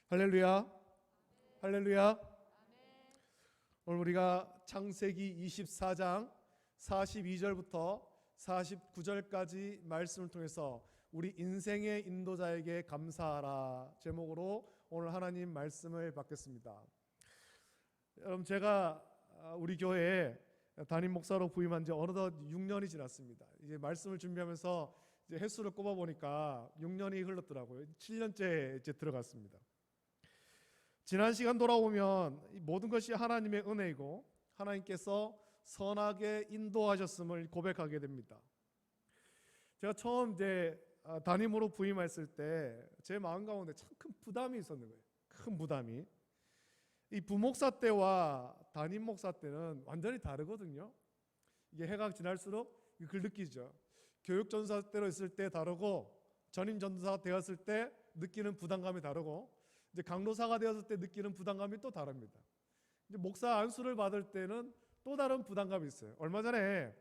할렐루야, 할렐루야. 오늘 우리가 창세기 24장 42절부터 49절까지 말씀을 통해서 우리 인생의 인도자에게 감사하라 제목으로 오늘 하나님 말씀을 받겠습니다. 여러분, 제가 우리 교회에 담임 목사로 부임한 지 어느덧 6년이 지났습니다. 이제 말씀을 준비하면서 이제 횟수를 꼽아 보니까 6년이 흘렀더라고요. 7년째 이제 들어갔습니다. 지난 시간 돌아보면 모든 것이 하나님의 은혜이고 하나님께서 선하게 인도하셨음을 고백하게 됩니다. 제가 처음 이제 담임으로 부임했을 때 제 마음 가운데 참 큰 부담이 있었는 거예요. 큰 부담이. 이 부목사 때와 담임 목사 때는 완전히 다르거든요. 이게 해가 지날수록 그걸 느끼죠. 교육전사 때로 있을 때 다르고 전임 전도사가 되었을 때 느끼는 부담감이 다르고 이제 강도사가 되었을 때 느끼는 부담감이 또 다릅니다. 이제 목사 안수를 받을 때는 또 다른 부담감이 있어요. 얼마 전에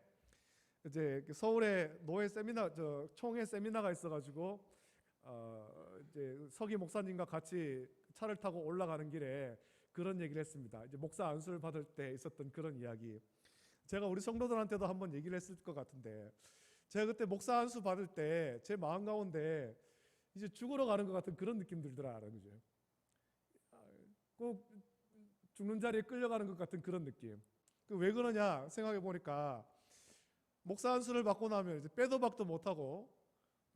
이제 서울에 노예 세미나, 총회 세미나가 있어가지고 이제 서기 목사님과 같이 차를 타고 올라가는 길에 그런 얘기를 했습니다. 이제 목사 안수를 받을 때 있었던 그런 이야기. 제가 우리 성도들한테도 한번 얘기를 했을 것 같은데, 제가 그때 목사 안수 받을 때 제 마음 가운데 이제 죽으러 가는 것 같은 그런 느낌 들더라는 거죠. 꼭 죽는 자리에 끌려가는 것 같은 그런 느낌. 왜 그러냐 생각해 보니까 목사 안수를 받고 나면 이제 빼도 박도 못하고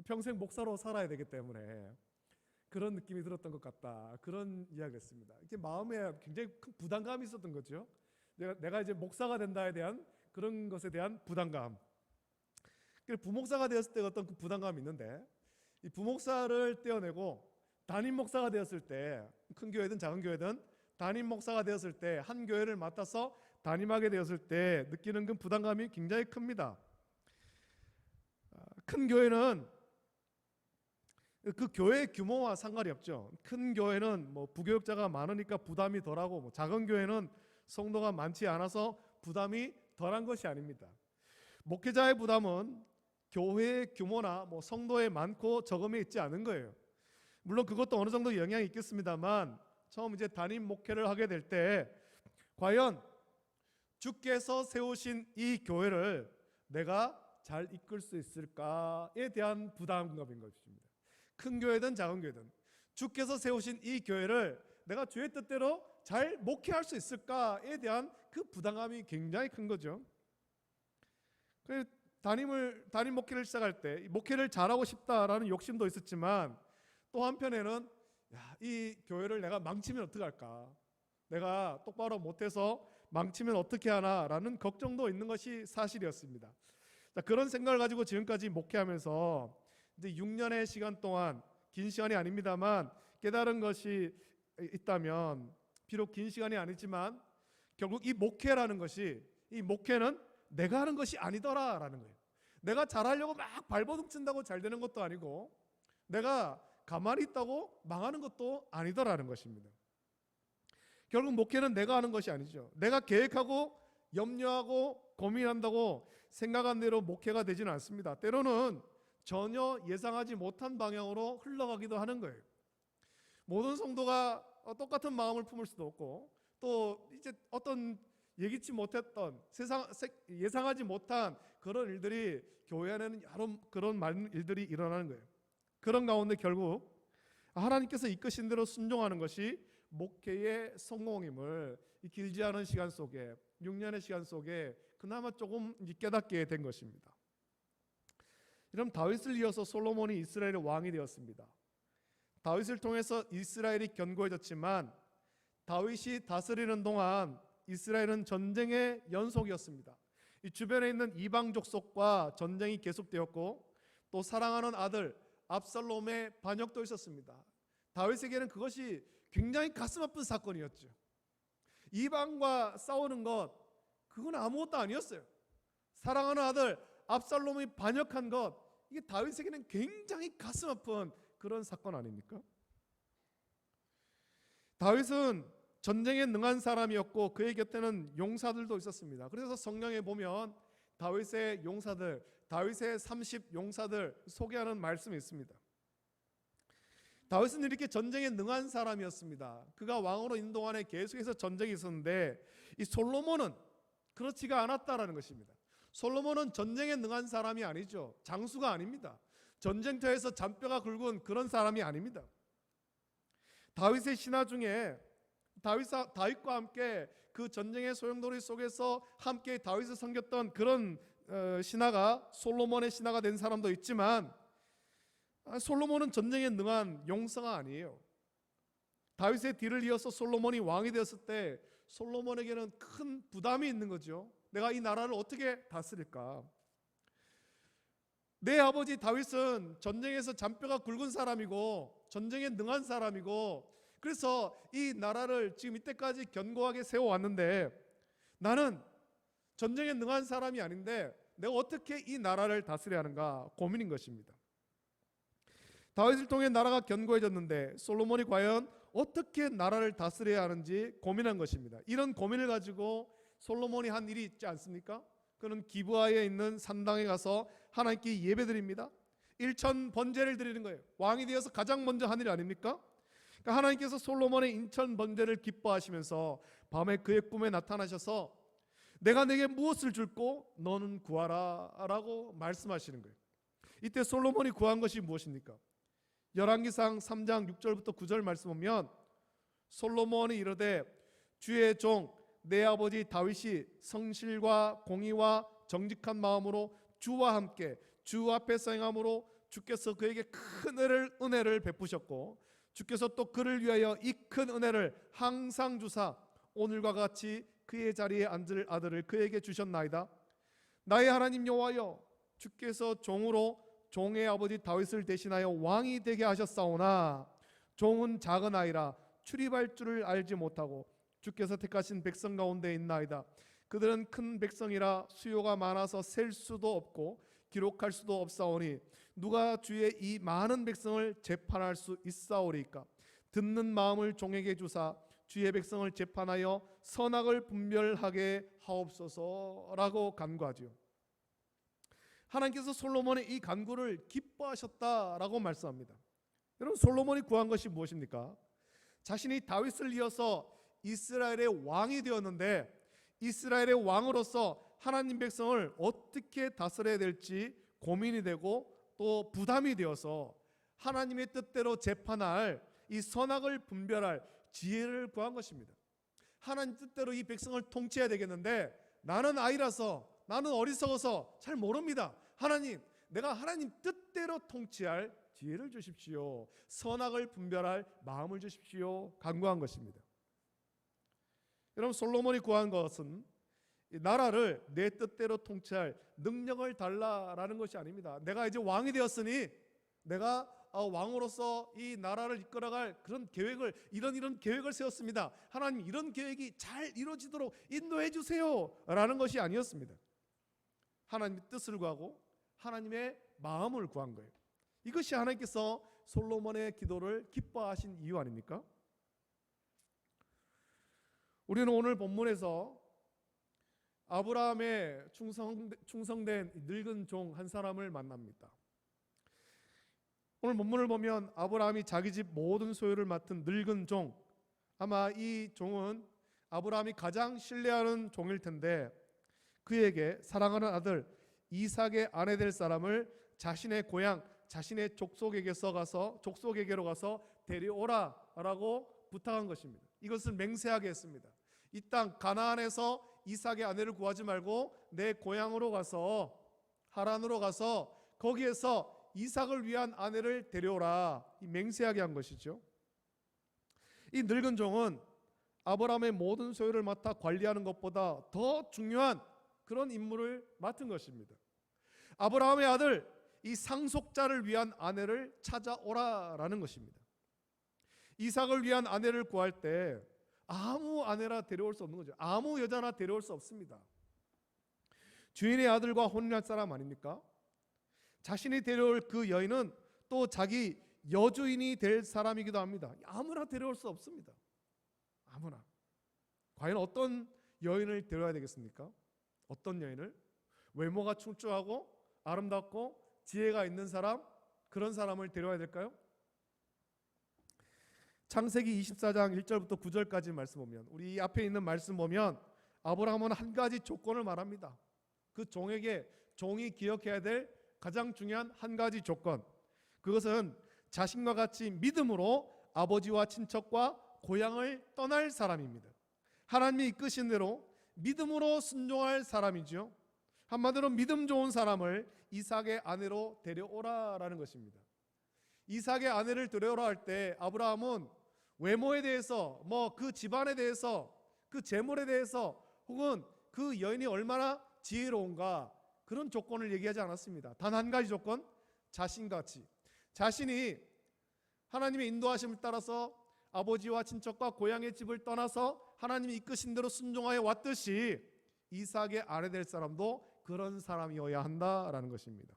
평생 목사로 살아야 되기 때문에 그런 느낌이 들었던 것 같다. 그런 이야기였습니다. 이게 마음에 굉장히 큰 부담감이 있었던 거죠. 내가 이제 목사가 된다에 대한 그런 것에 대한 부담감. 부목사가 되었을 때 어떤 그 부담감이 있는데, 이 부목사를 떼어내고 담임 목사가 되었을 때, 큰 교회든 작은 교회든 담임 목사가 되었을 때, 한 교회를 맡아서 담임하게 되었을 때 느끼는 그 부담감이 굉장히 큽니다. 큰 교회는 그 교회 규모와 상관이 없죠. 큰 교회는 뭐 부교육자가 많으니까 부담이 덜하고, 뭐 작은 교회는 성도가 많지 않아서 부담이 덜한 것이 아닙니다. 목회자의 부담은 교회의 규모나 뭐 성도의 많고 적음에 있지 않은 거예요. 물론 그것도 어느 정도 영향이 있겠습니다만, 처음 이제 담임 목회를 하게 될 때 과연 주께서 세우신 이 교회를 내가 잘 이끌 수 있을까에 대한 부담감인 것입니다. 큰 교회든 작은 교회든 주께서 세우신 이 교회를 내가 주의 뜻대로 잘 목회할 수 있을까에 대한 그 부담감이 굉장히 큰 거죠. 담임 목회를 시작할 때 목회를 잘하고 싶다라는 욕심도 있었지만, 또 한편에는 이 교회를 내가 망치면 어떡할까, 내가 똑바로 못해서 망치면 어떻게 하나라는 걱정도 있는 것이 사실이었습니다. 그런 생각을 가지고 지금까지 목회하면서 이제 6년의 시간 동안, 긴 시간이 아닙니다만 깨달은 것이 있다면, 비록 긴 시간이 아니지만 결국 이 목회라는 것이, 이 목회는 내가 하는 것이 아니더라라는 거예요. 내가 잘하려고 막 발버둥 친다고 잘 되는 것도 아니고, 내가 가만히 있다고 망하는 것도 아니더라는 것입니다. 결국 목회는 내가 하는 것이 아니죠. 내가 계획하고 염려하고 고민한다고 생각한 대로 목회가 되지는 않습니다. 때로는 전혀 예상하지 못한 방향으로 흘러가기도 하는 거예요. 모든 성도가 똑같은 마음을 품을 수도 없고, 또 이제 어떤 예기치 못했던 예상하지 못한 그런 일들이 교회 안에는 여러 그런 많은 일들이 일어나는 거예요. 그런 가운데 결국 하나님께서 이끄신 대로 순종하는 것이 목회의 성공임을 이 길지 않은 시간 속에, 6년의 시간 속에 그나마 조금 깨닫게 된 것입니다. 이런 다윗을 이어서 솔로몬이 이스라엘의 왕이 되었습니다. 다윗을 통해서 이스라엘이 견고해졌지만, 다윗이 다스리는 동안 이스라엘은 전쟁의 연속이었습니다. 이 주변에 있는 이방 족속과 전쟁이 계속되었고, 또 사랑하는 아들 압살롬의 반역도 있었습니다. 다윗에게는 그것이 굉장히 가슴 아픈 사건이었죠. 이방과 싸우는 것, 그건 아무것도 아니었어요. 사랑하는 아들 압살롬이 반역한 것, 이게 다윗에게는 굉장히 가슴 아픈 그런 사건 아닙니까? 다윗은 전쟁에 능한 사람이었고 그의 곁에는 용사들도 있었습니다. 그래서 성경에 보면 다윗의 용사들, 다윗의 30 용사들 소개하는 말씀이 있습니다. 다윗은 이렇게 전쟁에 능한 사람이었습니다. 그가 왕으로 있는 동안에 계속해서 전쟁이 있었는데 이 솔로몬은 그렇지가 않았다라는 것입니다. 솔로몬은 전쟁에 능한 사람이 아니죠. 장수가 아닙니다. 전쟁터에서 잔뼈가 굵은 그런 사람이 아닙니다. 다윗의 신하 중에 다윗과 함께 그 전쟁의 소용돌이 속에서 함께 다윗을 섬겼던 그런 신하가 솔로몬의 신하가 된 사람도 있지만 솔로몬은 전쟁에 능한 용사가 아니에요. 다윗의 뒤를 이어서 솔로몬이 왕이 되었을 때 솔로몬에게는 큰 부담이 있는 거죠. 내가 이 나라를 어떻게 다스릴까? 내 아버지 다윗은 전쟁에서 잔뼈가 굵은 사람이고 전쟁에 능한 사람이고 그래서 이 나라를 지금 이때까지 견고하게 세워왔는데 나는 전쟁에 능한 사람이 아닌데 내가 어떻게 이 나라를 다스려야 하는가 고민인 것입니다. 다윗을 통해 나라가 견고해졌는데 솔로몬이 과연 어떻게 나라를 다스려야 하는지 고민한 것입니다. 이런 고민을 가지고 솔로몬이 한 일이 있지 않습니까? 그는 기브아에 있는 산당에 가서 하나님께 예배드립니다. 일천 번제를 드리는 거예요. 왕이 되어서 가장 먼저 한 일 아닙니까? 그러니까 하나님께서 솔로몬의 인천 번제를 기뻐하시면서 밤에 그의 꿈에 나타나셔서 내가 내게 무엇을 줄고 너는 구하라 라고 말씀하시는 거예요. 이때 솔로몬이 구한 것이 무엇입니까? 열왕기상 3장 6절부터 9절 말씀 보면 솔로몬이 이르되 주의 종 내 아버지 다윗이 성실과 공의와 정직한 마음으로 주와 함께 주 앞에서 행함으로 주께서 그에게 큰 은혜를 베푸셨고 주께서 또 그를 위하여 이 큰 은혜를 항상 주사 오늘과 같이 그의 자리에 앉을 아들을 그에게 주셨나이다. 나의 하나님 여호와여 주께서 종으로 종의 아버지 다윗을 대신하여 왕이 되게 하셨사오나 종은 작은 아이라 출입할 줄을 알지 못하고 주께서 택하신 백성 가운데 있나이다. 그들은 큰 백성이라 수요가 많아서 셀 수도 없고 기록할 수도 없사오니 누가 주의 이 많은 백성을 재판할 수 있사오리까? 듣는 마음을 종에게 주사 주의 백성을 재판하여 선악을 분별하게 하옵소서라고 간구하지요. 하나님께서 솔로몬의 이 간구를 기뻐하셨다라고 말씀합니다. 여러분 솔로몬이 구한 것이 무엇입니까? 자신이 다윗을 이어서 이스라엘의 왕이 되었는데 이스라엘의 왕으로서 하나님 백성을 어떻게 다스려야 될지 고민이 되고 또 부담이 되어서 하나님의 뜻대로 재판할 이 선악을 분별할 지혜를 구한 것입니다. 하나님 뜻대로 이 백성을 통치해야 되겠는데 나는 아이라서 나는 어리석어서 잘 모릅니다. 하나님, 내가 하나님 뜻대로 통치할 지혜를 주십시오. 선악을 분별할 마음을 주십시오. 간구한 것입니다. 여러분 솔로몬이 구한 것은 이 나라를 내 뜻대로 통치할 능력을 달라라는 것이 아닙니다. 내가 이제 왕이 되었으니 내가 왕으로서 이 나라를 이끌어갈 그런 계획을 이런 계획을 세웠습니다. 하나님 이런 계획이 잘 이루어지도록 인도해 주세요 라는 것이 아니었습니다. 하나님의 뜻을 구하고 하나님의 마음을 구한 거예요. 이것이 하나님께서 솔로몬의 기도를 기뻐하신 이유 아닙니까? 우리는 오늘 본문에서 아브라함의 충성된 늙은 종 한 사람을 만납니다. 오늘 본문을 보면 아브라함이 자기 집 모든 소유를 맡은 늙은 종, 아마 이 종은 아브라함이 가장 신뢰하는 종일 텐데 그에게 사랑하는 아들 이삭의 아내 될 사람을 자신의 고향 자신의 족속에게로 가서 데려오라라고 부탁한 것입니다. 이것을 맹세하게 했습니다. 이 땅 가나안에서 이삭의 아내를 구하지 말고 내 고향으로 가서 하란으로 가서 거기에서 이삭을 위한 아내를 데려오라, 이 맹세하게 한 것이죠. 이 늙은 종은 아브라함의 모든 소유를 맡아 관리하는 것보다 더 중요한 그런 임무를 맡은 것입니다. 아브라함의 아들 이 상속자를 위한 아내를 찾아오라라는 것입니다. 이삭을 위한 아내를 구할 때 아무 아내나 데려올 수 없는 거죠. 아무 여자나 데려올 수 없습니다. 주인의 아들과 혼인할 사람 아닙니까? 자신이 데려올 그 여인은 또 자기 여주인이 될 사람이기도 합니다. 아무나 데려올 수 없습니다. 아무나. 과연 어떤 여인을 데려야 되겠습니까? 어떤 여인을? 외모가 출중하고 아름답고 지혜가 있는 사람, 그런 사람을 데려야 될까요? 창세기 24장 1절부터 9절까지 말씀 보면, 우리 앞에 있는 말씀 보면 아브라함은 한 가지 조건을 말합니다. 그 종이 기억해야 될 가장 중요한 한 가지 조건, 그것은 자신과 같이 믿음으로 아버지와 친척과 고향을 떠날 사람입니다. 하나님이 이끄신 대로 믿음으로 순종할 사람이죠. 한마디로 믿음 좋은 사람을 이삭의 아내로 데려오라라는 것입니다. 이삭의 아내를 데려오라 할 때 아브라함은 외모에 대해서, 그 집안에 대해서, 그 재물에 대해서, 혹은 그 여인이 얼마나 지혜로운가, 그런 조건을 얘기하지 않았습니다. 단 한 가지 조건, 자신같이 자신이 하나님의 인도하심을 따라서 아버지와 친척과 고향의 집을 떠나서 하나님이 이끄신 대로 순종하여 왔듯이 이삭의 아내 될 사람도 그런 사람이어야 한다라는 것입니다.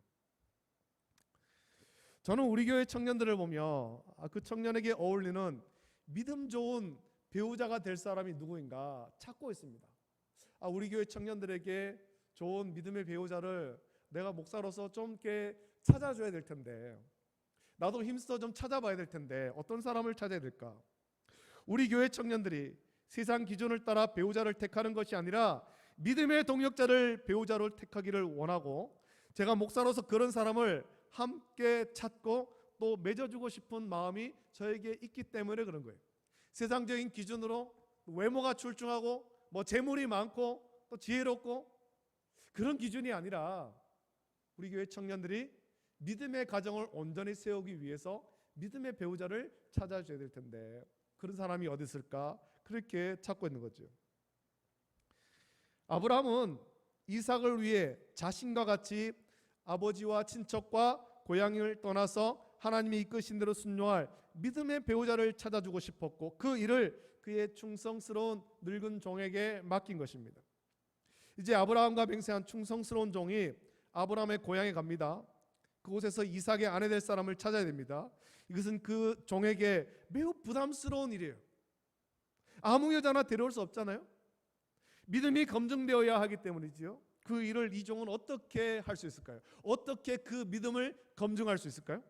저는 우리 교회 청년들을 보며 그 청년에게 어울리는 믿음 좋은 배우자가 될 사람이 누구인가 찾고 있습니다. 우리 교회 청년들에게 좋은 믿음의 배우자를 내가 목사로서 좀 이렇게 찾아줘야 될 텐데, 나도 힘써 좀 찾아봐야 될 텐데 어떤 사람을 찾아야 될까? 우리 교회 청년들이 세상 기준을 따라 배우자를 택하는 것이 아니라 믿음의 동역자를 배우자로 택하기를 원하고, 제가 목사로서 그런 사람을 함께 찾고 또 맺어주고 싶은 마음이 저에게 있기 때문에 그런 거예요. 세상적인 기준으로 외모가 출중하고 재물이 많고 또 지혜롭고 그런 기준이 아니라 우리 교회 청년들이 믿음의 가정을 온전히 세우기 위해서 믿음의 배우자를 찾아줘야 될 텐데 그런 사람이 어디 있을까? 그렇게 찾고 있는 거죠. 아브라함은 이삭을 위해 자신과 같이 아버지와 친척과 고향을 떠나서 하나님이 이끄신 대로 순종할 믿음의 배우자를 찾아주고 싶었고, 그 일을 그의 충성스러운 늙은 종에게 맡긴 것입니다. 이제 아브라함과 맹세한 충성스러운 종이 아브라함의 고향에 갑니다. 그곳에서 이삭의 아내 될 사람을 찾아야 됩니다. 이것은 그 종에게 매우 부담스러운 일이에요. 아무 여자나 데려올 수 없잖아요. 믿음이 검증되어야 하기 때문이지요. 그 일을 이 종은 어떻게 할 수 있을까요? 어떻게 그 믿음을 검증할 수 있을까요?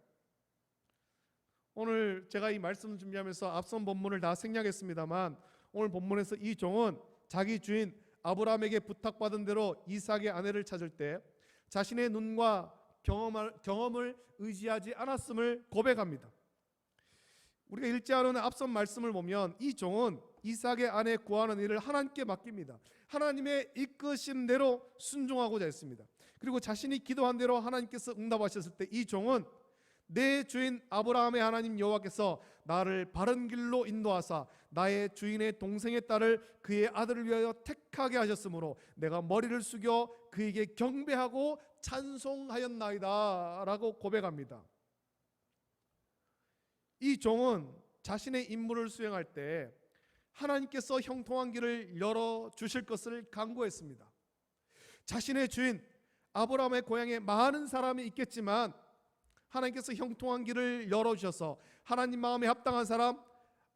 오늘 제가 이 말씀 준비하면서 앞선 본문을 다 생략했습니다만, 오늘 본문에서 이 종은 자기 주인 아브라함에게 부탁받은 대로 이삭의 아내를 찾을 때 자신의 눈과 경험을 의지하지 않았음을 고백합니다. 우리가 읽지 않은 앞선 말씀을 보면 이 종은 이삭의 아내 구하는 일을 하나님께 맡깁니다. 하나님의 이끄신 대로 순종하고자 했습니다. 그리고 자신이 기도한 대로 하나님께서 응답하셨을 때 이 종은 내 주인 아브라함의 하나님 여호와께서 나를 바른 길로 인도하사 나의 주인의 동생의 딸을 그의 아들을 위하여 택하게 하셨으므로 내가 머리를 숙여 그에게 경배하고 찬송하였나이다 라고 고백합니다. 이 종은 자신의 임무를 수행할 때 하나님께서 형통한 길을 열어주실 것을 간구했습니다. 자신의 주인 아브라함의 고향에 많은 사람이 있겠지만 하나님께서 형통한 길을 열어주셔서 하나님 마음에 합당한 사람,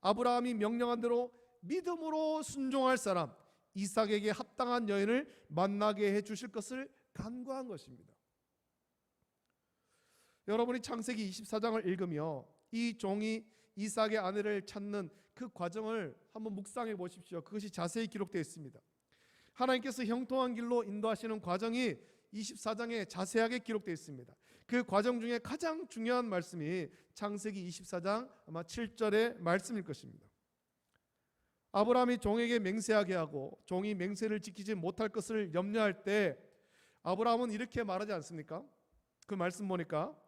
아브라함이 명령한 대로 믿음으로 순종할 사람, 이삭에게 합당한 여인을 만나게 해주실 것을 간구한 것입니다. 여러분이 창세기 24장을 읽으며 이 종이 이삭의 아내를 찾는 그 과정을 한번 묵상해 보십시오. 그것이 자세히 기록되어 있습니다. 하나님께서 형통한 길로 인도하시는 과정이 24장에 자세하게 기록되어 있습니다. 그 과정 중에 가장 중요한 말씀이 창세기 24장 아마 7절의 말씀일 것입니다. 아브라함이 종에게 맹세하게 하고 종이 맹세를 지키지 못할 것을 염려할 때 아브라함은 이렇게 말하지 않습니까? 그 말씀 보니까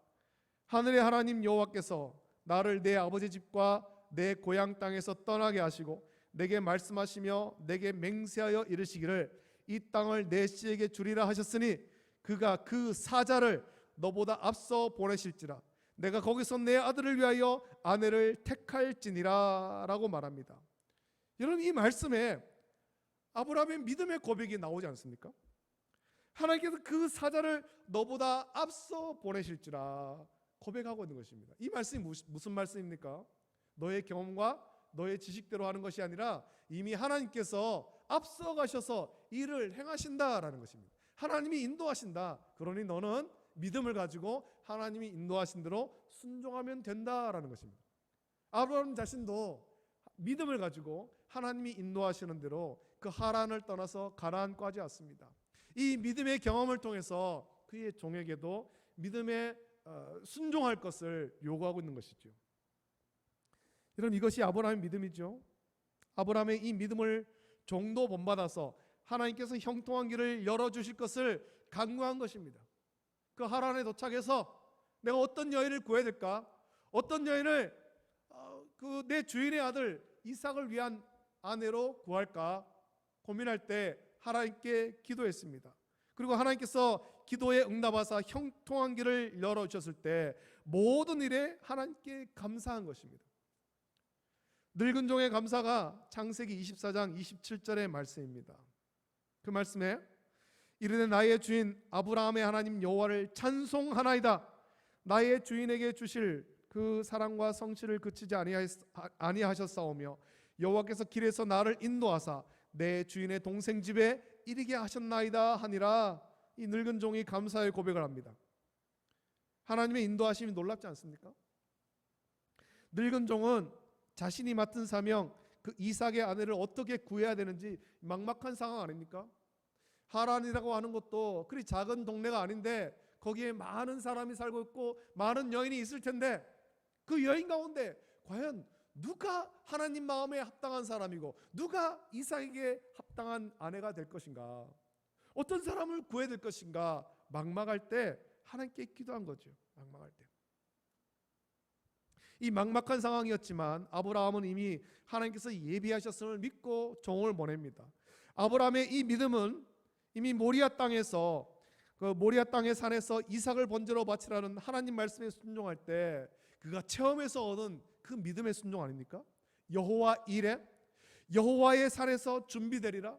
하늘의 하나님 여호와께서 나를 내 아버지 집과 내 고향 땅에서 떠나게 하시고 내게 말씀하시며 내게 맹세하여 이르시기를 이 땅을 내 씨에게 주리라 하셨으니 그가 그 사자를 너보다 앞서 보내실지라 내가 거기서 내 아들을 위하여 아내를 택할지니라 라고 말합니다. 여러분, 이 말씀에 아브라함의 믿음의 고백이 나오지 않습니까? 하나님께서 그 사자를 너보다 앞서 보내실지라 고백하고 있는 것입니다. 이 말씀이 무슨 말씀입니까? 너의 경험과 너의 지식대로 하는 것이 아니라 이미 하나님께서 앞서 가셔서 일을 행하신다라는 것입니다. 하나님이 인도하신다. 그러니 너는 믿음을 가지고 하나님이 인도하신 대로 순종하면 된다라는 것입니다. 아브라함 자신도 믿음을 가지고 하나님이 인도하시는 대로 그 하란을 떠나서 가나안까지 왔습니다. 이 믿음의 경험을 통해서 그의 종에게도 믿음에 순종할 것을 요구하고 있는 것이죠. 여러분, 이것이 아브라함의 믿음이죠. 아브라함의 이 믿음을 종도 본받아서 하나님께서 형통한 길을 열어주실 것을 간구한 것입니다. 그 하란에 도착해서 내가 어떤 여인을 구해야 될까? 어떤 여인을 내 주인의 아들 이삭을 위한 아내로 구할까 고민할 때 하나님께 기도했습니다. 그리고 하나님께서 기도에 응답하사 형통한 길을 열어주셨을 때 모든 일에 하나님께 감사한 것입니다. 늙은 종의 감사가 창세기 24장 27절의 말씀입니다. 그 말씀에 이르되 나의 주인 아브라함의 하나님 여호와를 찬송하나이다. 나의 주인에게 주실 그 사랑과 성실을 그치지 아니하셨사오며 여호와께서 길에서 나를 인도하사 내 주인의 동생 집에 이르게 하셨나이다 하니라. 이 늙은 종이 감사의 고백을 합니다. 하나님의 인도하심이 놀랍지 않습니까? 늙은 종은 자신이 맡은 사명, 그 이삭의 아내를 어떻게 구해야 되는지 막막한 상황 아닙니까? 하란이라고 하는 것도 그리 작은 동네가 아닌데 거기에 많은 사람이 살고 있고 많은 여인이 있을 텐데 그 여인 가운데 과연 누가 하나님 마음에 합당한 사람이고 누가 이삭에게 합당한 아내가 될 것인가? 어떤 사람을 구해야 될 것인가? 막막할 때 하나님께 기도한 거죠. 막막할 때. 이 막막한 상황이었지만 아브라함은 이미 하나님께서 예비하셨음을 믿고 종을 보냅니다. 아브라함의 이 믿음은 이미 모리아 땅에서 그 모리아 땅의 산에서 이삭을 번제로 바치라는 하나님 말씀에 순종할 때 그가 체험해서 얻은 그 믿음의 순종 아닙니까? 여호와 이레, 여호와의 산에서 준비되리라.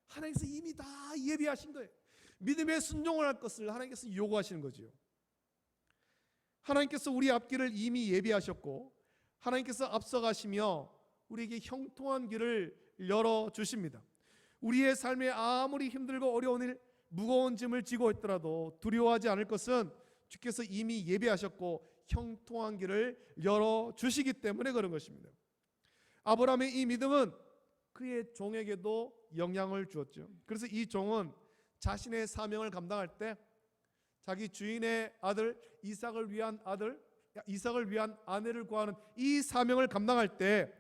하나님께서 이미 다 예비하신 거예요. 믿음의 순종을 할 것을 하나님께서 요구하시는 거지요. 하나님께서 우리 앞길을 이미 예비하셨고 하나님께서 앞서가시며 우리에게 형통한 길을 열어주십니다. 우리의 삶에 아무리 힘들고 어려운 일, 무거운 짐을 지고 있더라도 두려워하지 않을 것은 주께서 이미 예비하셨고 형통한 길을 열어주시기 때문에 그런 것입니다. 아브라함의 이 믿음은 그의 종에게도 영향을 주었죠. 그래서 이 종은 자신의 사명을 감당할 때 자기 주인의 아들 이삭을 위한 아내를 구하는 이 사명을 감당할 때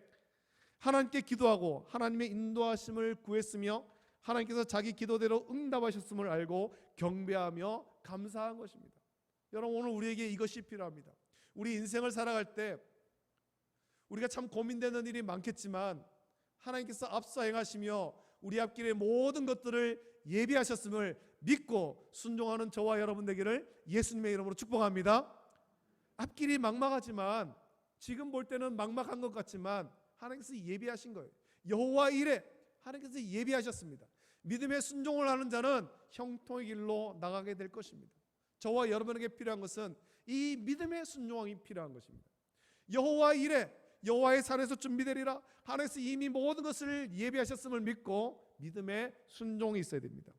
하나님께 기도하고 하나님의 인도하심을 구했으며 하나님께서 자기 기도대로 응답하셨음을 알고 경배하며 감사한 것입니다. 여러분, 오늘 우리에게 이것이 필요합니다. 우리 인생을 살아갈 때 우리가 참 고민되는 일이 많겠지만 하나님께서 앞서 행하시며 우리 앞길의 모든 것들을 예비하셨음을 믿고 순종하는 저와 여러분 되기를 예수님의 이름으로 축복합니다. 앞길이 막막하지만 지금 볼 때는 막막한 것 같지만 하나님께서 예비하신 거예요. 여호와 이레, 하나님께서 예비하셨습니다. 믿음의 순종을 하는 자는 형통의 길로 나가게 될 것입니다. 저와 여러분에게 필요한 것은 이 믿음의 순종이 필요한 것입니다. 여호와 이레, 여호와의 산에서 준비되리라. 하나님께서 이미 모든 것을 예비하셨음을 믿고 믿음의 순종이 있어야 됩니다.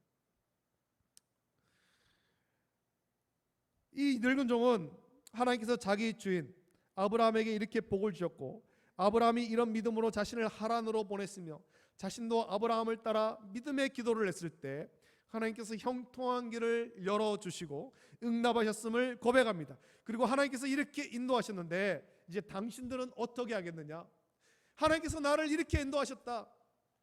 이 늙은 종은 하나님께서 자기 주인 아브라함에게 이렇게 복을 주셨고 아브라함이 이런 믿음으로 자신을 하란으로 보냈으며 자신도 아브라함을 따라 믿음의 기도를 했을 때 하나님께서 형통한 길을 열어주시고 응답하셨음을 고백합니다. 그리고 하나님께서 이렇게 인도하셨는데 이제 당신들은 어떻게 하겠느냐? 하나님께서 나를 이렇게 인도하셨다.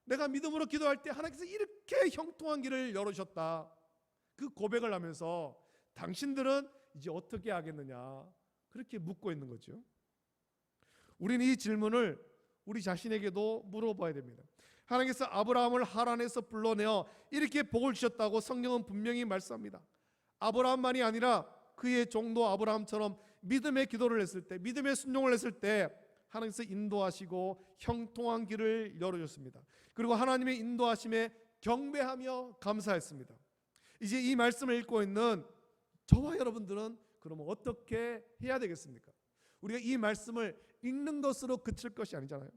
내가 믿음으로 기도할 때 하나님께서 이렇게 형통한 길을 열어주셨다. 그 고백을 하면서 당신들은 이제 어떻게 하겠느냐? 그렇게 묻고 있는 거죠. 우리는 이 질문을 우리 자신에게도 물어봐야 됩니다. 하나님께서 아브라함을 하란에서 불러내어 이렇게 복을 주셨다고 성경은 분명히 말씀합니다. 아브라함만이 아니라 그의 종도 아브라함처럼 믿음의 기도를 했을 때, 믿음의 순종을 했을 때 하나님께서 인도하시고 형통한 길을 열어줬습니다. 그리고 하나님의 인도하심에 경배하며 감사했습니다. 이제 이 말씀을 읽고 있는 저와 여러분들은 그러면 어떻게 해야 되겠습니까? 우리가 이 말씀을 읽는 것으로 그칠 것이 아니잖아요.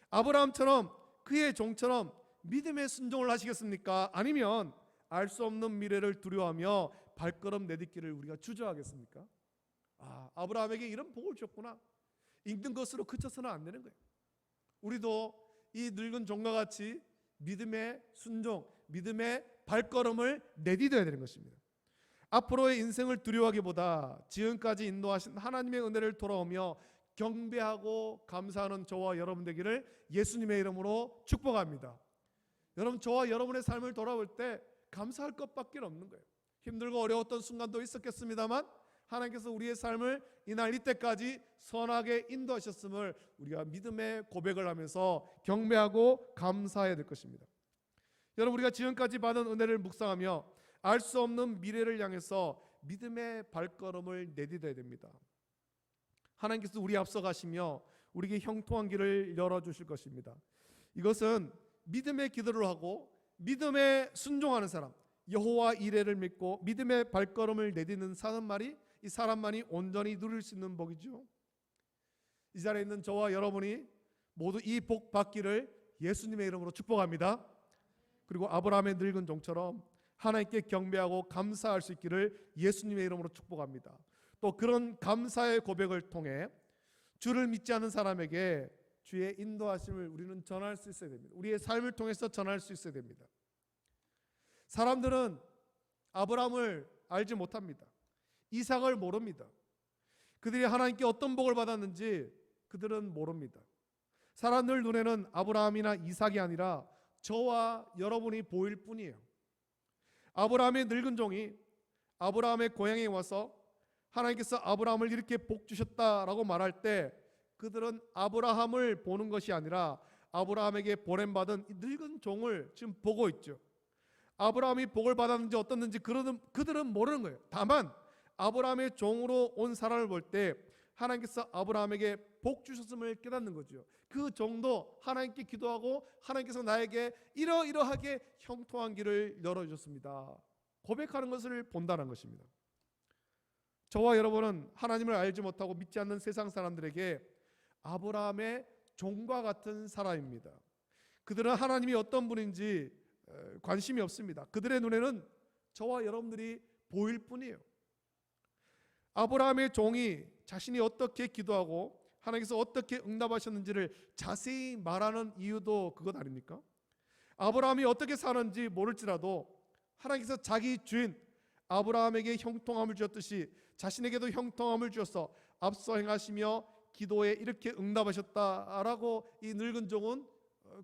아브라함처럼 그의 종처럼 믿음의 순종을 하시겠습니까? 아니면 알 수 없는 미래를 두려워하며 발걸음 내딛기를 우리가 주저하겠습니까? 아브라함에게 이런 복을 주셨구나. 읽는 것으로 그쳐서는 안 되는 거예요. 우리도 이 늙은 종과 같이 믿음의 순종, 믿음의 발걸음을 내디뎌야 되는 것입니다. 앞으로의 인생을 두려워하기보다 지금까지 인도하신 하나님의 은혜를 돌아오며 경배하고 감사하는 저와 여러분 되기를 예수님의 이름으로 축복합니다. 여러분, 저와 여러분의 삶을 돌아볼 때 감사할 것밖에 없는 거예요. 힘들고 어려웠던 순간도 있었겠습니다만 하나님께서 우리의 삶을 이날 이때까지 선하게 인도하셨음을 우리가 믿음의 고백을 하면서 경배하고 감사해야 될 것입니다. 여러분, 우리가 지금까지 받은 은혜를 묵상하며 알 수 없는 미래를 향해서 믿음의 발걸음을 내디뎌야 됩니다. 하나님께서 우리 앞서 가시며 우리에게 형통한 길을 열어주실 것입니다. 이것은 믿음의 기도를 하고 믿음에 순종하는 사람, 여호와 이레를 믿고 믿음의 발걸음을 내딛는 이 사람만이 온전히 누릴 수 있는 복이죠. 이 자리에 있는 저와 여러분이 모두 이 복 받기를 예수님의 이름으로 축복합니다. 그리고 아브라함의 늙은 종처럼 하나님께 경배하고 감사할 수 있기를 예수님의 이름으로 축복합니다. 또 그런 감사의 고백을 통해 주를 믿지 않는 사람에게 주의 인도하심을 우리는 전할 수 있어야 됩니다. 우리의 삶을 통해서 전할 수 있어야 됩니다. 사람들은 아브라함을 알지 못합니다. 이삭을 모릅니다. 그들이 하나님께 어떤 복을 받았는지 그들은 모릅니다. 사람들 눈에는 아브라함이나 이삭이 아니라 저와 여러분이 보일 뿐이에요. 아브라함의 늙은 종이 아브라함의 고향에 와서 하나님께서 아브라함을 이렇게 복 주셨다라고 말할 때 그들은 아브라함을 보는 것이 아니라 아브라함에게 보냄받은 이 늙은 종을 지금 보고 있죠. 아브라함이 복을 받았는지 어떻는지 그들은 모르는 거예요. 다만 아브라함의 종으로 온 사람을 볼 때 하나님께서 아브라함에게 복 주셨음을 깨닫는 거죠. 그 종도 하나님께 기도하고 하나님께서 나에게 이러이러하게 형통한 길을 열어주셨습니다. 고백하는 것을 본다는 것입니다. 저와 여러분은 하나님을 알지 못하고 믿지 않는 세상 사람들에게 아브라함의 종과 같은 사람입니다. 그들은 하나님이 어떤 분인지 관심이 없습니다. 그들의 눈에는 저와 여러분들이 보일 뿐이에요. 아브라함의 종이 자신이 어떻게 기도하고 하나님께서 어떻게 응답하셨는지를 자세히 말하는 이유도 그것 아닙니까? 아브라함이 어떻게 사는지 모를지라도 하나님께서 자기 주인 아브라함에게 형통함을 주었듯이 자신에게도 형통함을 주어서 앞서 행하시며 기도에 이렇게 응답하셨다라고 이 늙은 종은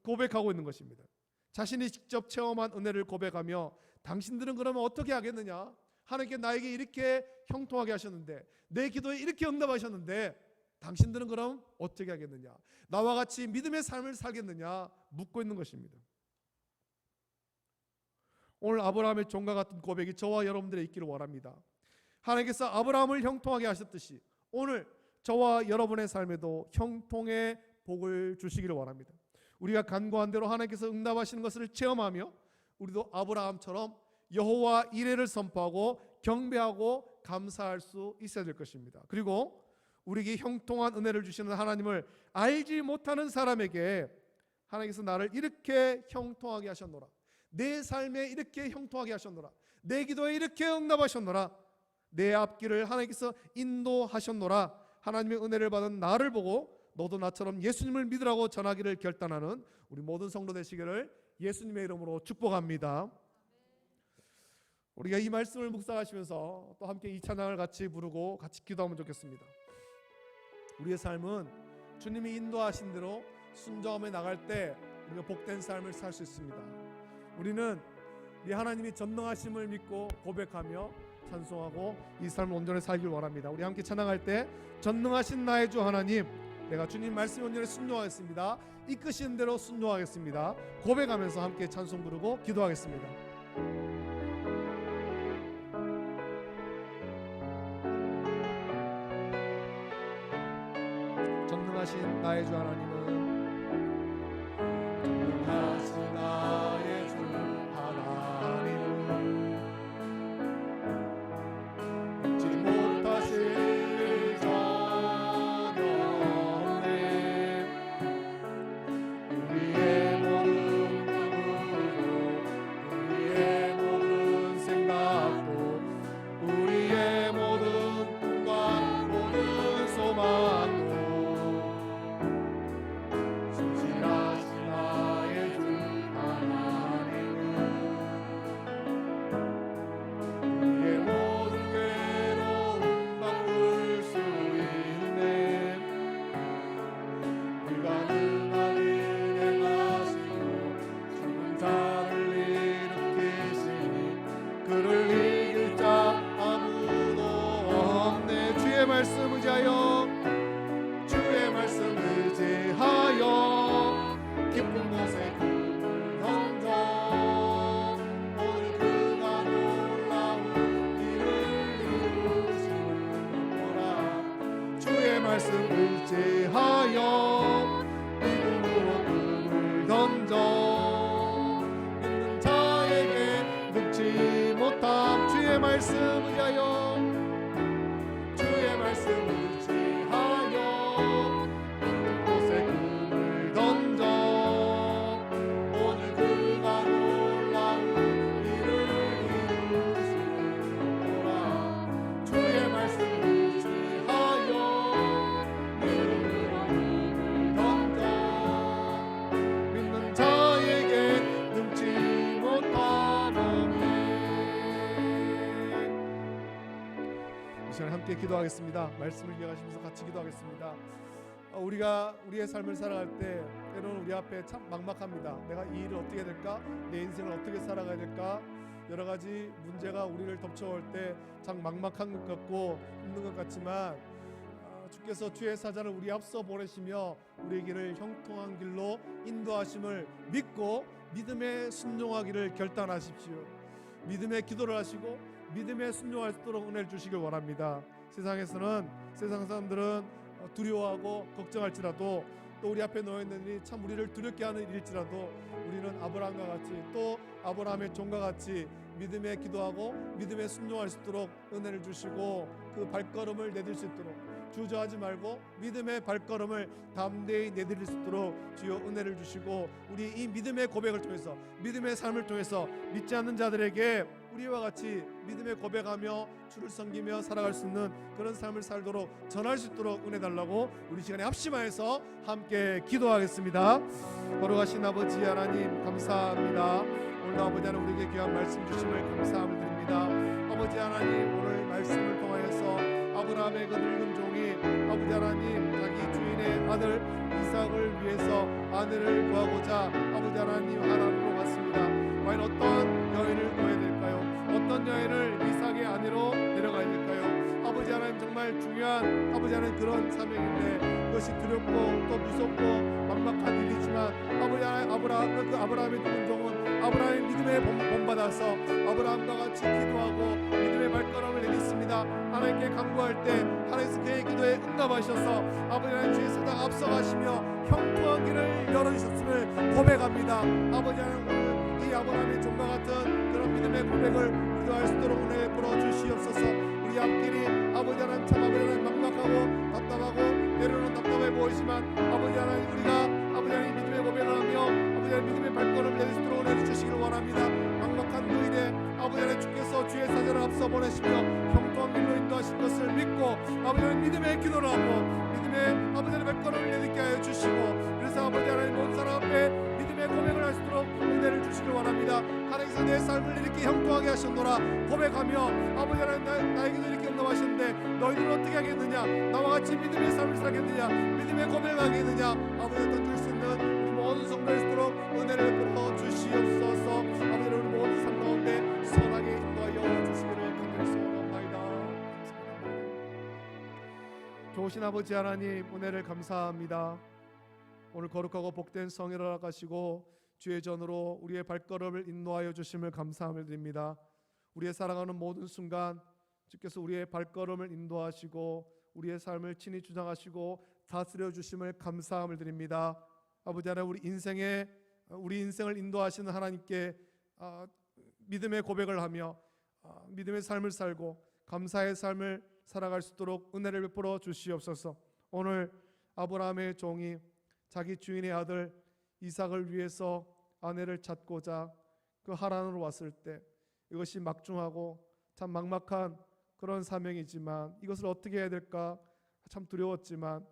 고백하고 있는 것입니다. 자신이 직접 체험한 은혜를 고백하며 당신들은 그러면 어떻게 하겠느냐? 하나님께 나에게 이렇게 형통하게 하셨는데 내 기도에 이렇게 응답하셨는데 당신들은 그럼 어떻게 하겠느냐? 나와 같이 믿음의 삶을 살겠느냐? 묻고 있는 것입니다. 오늘 아브라함의 종과 같은 고백이 저와 여러분들의 있기를 원합니다. 하나님께서 아브라함을 형통하게 하셨듯이 오늘 저와 여러분의 삶에도 형통의 복을 주시기를 원합니다. 우리가 간구한 대로 하나님께서 응답하시는 것을 체험하며 우리도 아브라함처럼 여호와 이레를 선포하고 경배하고 감사할 수 있어야 될 것입니다. 그리고 우리에게 형통한 은혜를 주시는 하나님을 알지 못하는 사람에게 하나님께서 나를 이렇게 형통하게 하셨노라, 내 삶에 이렇게 형통하게 하셨노라, 내 기도에 이렇게 응답하셨노라, 내 앞길을 하나님께서 인도하셨노라, 하나님의 은혜를 받은 나를 보고 너도 나처럼 예수님을 믿으라고 전하기를 결단하는 우리 모든 성도 되시기를 예수님의 이름으로 축복합니다. 우리가 이 말씀을 묵상하시면서 또 함께 이 찬양을 같이 부르고 같이 기도하면 좋겠습니다. 우리의 삶은 주님이 인도하신 대로 순종하며 나갈 때 우리가 복된 삶을 살 수 있습니다. 우리는 이 하나님이 전능하심을 믿고 고백하며 찬송하고 이 삶을 온전히 살길 원합니다. 우리 함께 찬양할 때 전능하신 나의 주 하나님, 내가 주님 말씀에 온전히 순종하겠습니다. 이끄시는 대로 순종하겠습니다. 고백하면서 함께 찬송 부르고 기도하겠습니다. 전능하신 나의 주 하나님은 전능하신 나의 주 하나님은 믿지 못하실 일 전혀 없네. 우리의 모든 꿈도 우리의 모든 생각도 우리의 모든 꿈과 모든 소망도 함께 기도하겠습니다. 말씀을 기억하시면서 같이 기도하겠습니다. 우리가 우리의 삶을 살아갈 때 때로는 우리 앞에 참 막막합니다. 내가 이 일을 어떻게 해야 될까? 내 인생을 어떻게 살아가야 될까? 여러 가지 문제가 우리를 덮쳐올 때 참 막막한 것 같고 힘든 것 같지만 주께서 주의 사자를 우리 앞서 보내시며 우리의 길을 형통한 길로 인도하심을 믿고 믿음에 순종하기를 결단하십시오. 믿음의 기도를 하시고 믿음에 순종할 수 있도록 은혜를 주시길 원합니다. 세상에서는 세상 사람들은 두려워하고 걱정할지라도 또 우리 앞에 놓여있는 일이 참 우리를 두렵게 하는 일일지라도 우리는 아브라함과 같이 또 아브라함의 종과 같이 믿음에 기도하고 믿음에 순종할 수 있도록 은혜를 주시고 그 발걸음을 내딜 수 있도록 주저하지 말고 믿음의 발걸음을 담대히 내드릴 수 있도록 주여 은혜를 주시고 우리 이 믿음의 고백을 통해서 믿음의 삶을 통해서 믿지 않는 자들에게 우리와 같이 믿음의 고백하며 주를 섬기며 살아갈 수 있는 그런 삶을 살도록 전할 수 있도록 은혜 달라고 우리 시간에 합심하여서 함께 기도하겠습니다. 거룩하신 아버지 하나님 감사합니다. 오늘 아버지 하나님 우리에게 귀한 말씀 주심을 감사함을 드립니다. 아버지 하나님 오늘 말씀을 통하여서 아브라함의 그 늙은 종이 아버지 하나님 자기 주인의 아들 이삭을 위해서 아내를 구하고자 아버지 하나님 하나님으로 갔습니다. 과연 어떤 여인을 구해야 될까요? 어떤 여인을 이삭의 아내로 데려가야 될까요? 아버지 하나님 정말 중요한 아버지 하나님 그런 사명인데 그것이 두렵고 또 무섭고 막막한 일이지만 아버지 하나님 아브라함의 늙은 종은 아브라함의 믿음에 본받아서 아브라함과 같이 기도하고 믿음의 발걸음을 내딛습니다. 하나님께 간구할 때 하나님께서 그의 기도에 응답하셔서 아버지 하나님 주의 사자가 앞서가시며 형통한 길을 열어주셨음을 고백합니다. 아버지 하나님 오늘 이 아브라함의 종과 같은 그런 믿음의 고백을 우리도 할 수 있도록 은혜 베풀어 주시옵소서. 우리 앞길이 아버지 하나님 참 아버지 하나님 막막하고 답답하고 때로는 답답해 보이지만 아버지 하나님 우리가 아버지 하나님 믿음의 고백을 하며 아버지 하나님 믿음의 발걸음을 내릴 수 있도록 은혜 주시기를 원합니다. 막막한 그 일에 아버지 하나님 주께서 주의 사자를 앞서 보내시며 형통한 길로 인도하실 것을 믿고 아버지 하나님 믿음의 기도를 하고 믿음의 아버지 하나님 발걸음을 내딛게 하여 주시고 그래서 아버지 하나님 온 사람 앞에 믿음의 고백을 할 수 있도록 은혜를 주시길 원합니다. 하나님께서 내 삶을 이렇게 형통하게 하셨노라 고백하며 아버지 하나님 나에게도 이렇게 응답하셨는데 너희들은 어떻게 하겠느냐? 나와 같이 믿음의 삶을 살겠느냐? 믿음의 고백을 하겠느냐? 아버지 던질 수 있는 우리 모든 성도일 수 있도록 은혜를 베풀어 주시옵소서. 아버지 우리 모든 삶 가운데 선하게 인도하여 주시기를 간절히 소원합니다. 좋으신 아버지 하나님 은혜를 감사합니다. 오늘 거룩하고 복된 성회를 허락하시고 주의 전으로 우리의 발걸음을 인도하여 주심을 감사함을 드립니다. 우리의 살아가는 모든 순간 주께서 우리의 발걸음을 인도하시고 우리의 삶을 친히 주장하시고 다스려 주심을 감사함을 드립니다. 아버지 하나님 우리 인생을 인도하시는 하나님께 믿음의 고백을 하며 믿음의 삶을 살고 감사의 삶을 살아갈 수 있도록 은혜를 베풀어 주시옵소서. 오늘 아브라함의 종이 자기 주인의 아들 이삭을 위해서 아내를 찾고자 그 하란으로 왔을 때 이것이 막중하고 참 막막한 그런 사명이지만 이것을 어떻게 해야 될까 참 두려웠지만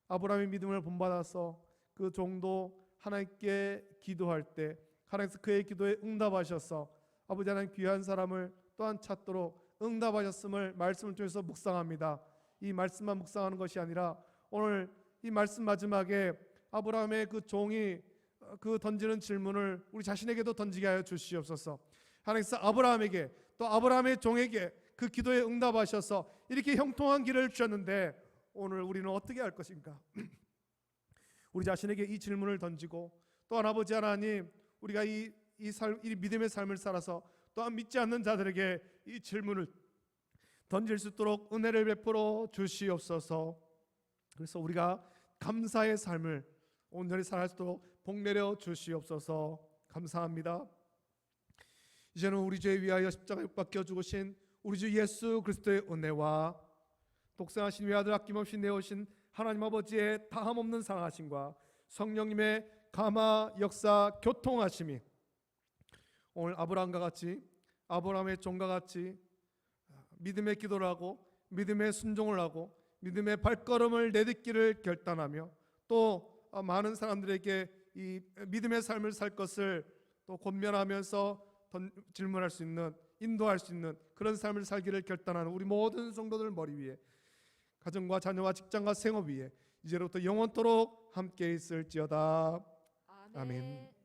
아브라함의 믿음을 본받아서 그 종도 하나님께 기도할 때 하나님께서 그의 기도에 응답하셔서 아버지 하나님 귀한 사람을 또한 찾도록 응답하셨음을 말씀을 통해서 묵상합니다. 이 말씀만 묵상하는 것이 아니라 오늘 이 말씀 마지막에 아브라함의 그 종이 그 던지는 질문을 우리 자신에게도 던지게 하여 주시옵소서. 하나님께서 아브라함에게 또 아브라함의 종에게 그 기도에 응답하셔서 이렇게 형통한 길을 주셨는데 오늘 우리는 어떻게 할 것인가? 우리 자신에게 이 질문을 던지고 또한 아버지 하나님 우리가 이 믿음의 삶을 살아서 또한 믿지 않는 자들에게 이 질문을 던질 수 있도록 은혜를 베풀어 주시옵소서. 그래서 우리가 감사의 삶을 온전히 살아갈 수 있도록 복 내려 주시옵소서. 감사합니다. 이제는 우리 죄 위하여 십자가에 못 박혀 죽으신 우리 주 예수 그리스도의 은혜와 독생하신 외아들 아낌없이 내오신 하나님 아버지의 다함없는 사랑하심과 성령님의 감화 역사 교통하심이 오늘 아브라함과 같이 아브라함의 종과 같이 믿음의 기도를 하고 믿음의 순종을 하고 믿음의 발걸음을 내딛기를 결단하며 또 많은 사람들에게 이 믿음의 삶을 살 것을 또 권면하면서 질문할 수 있는 인도할 수 있는 그런 삶을 살기를 결단하는 우리 모든 성도들 머리 위에, 가정과 자녀와 직장과 생업 위에 이제로부터 영원토록 함께 있을지어다. 아멘.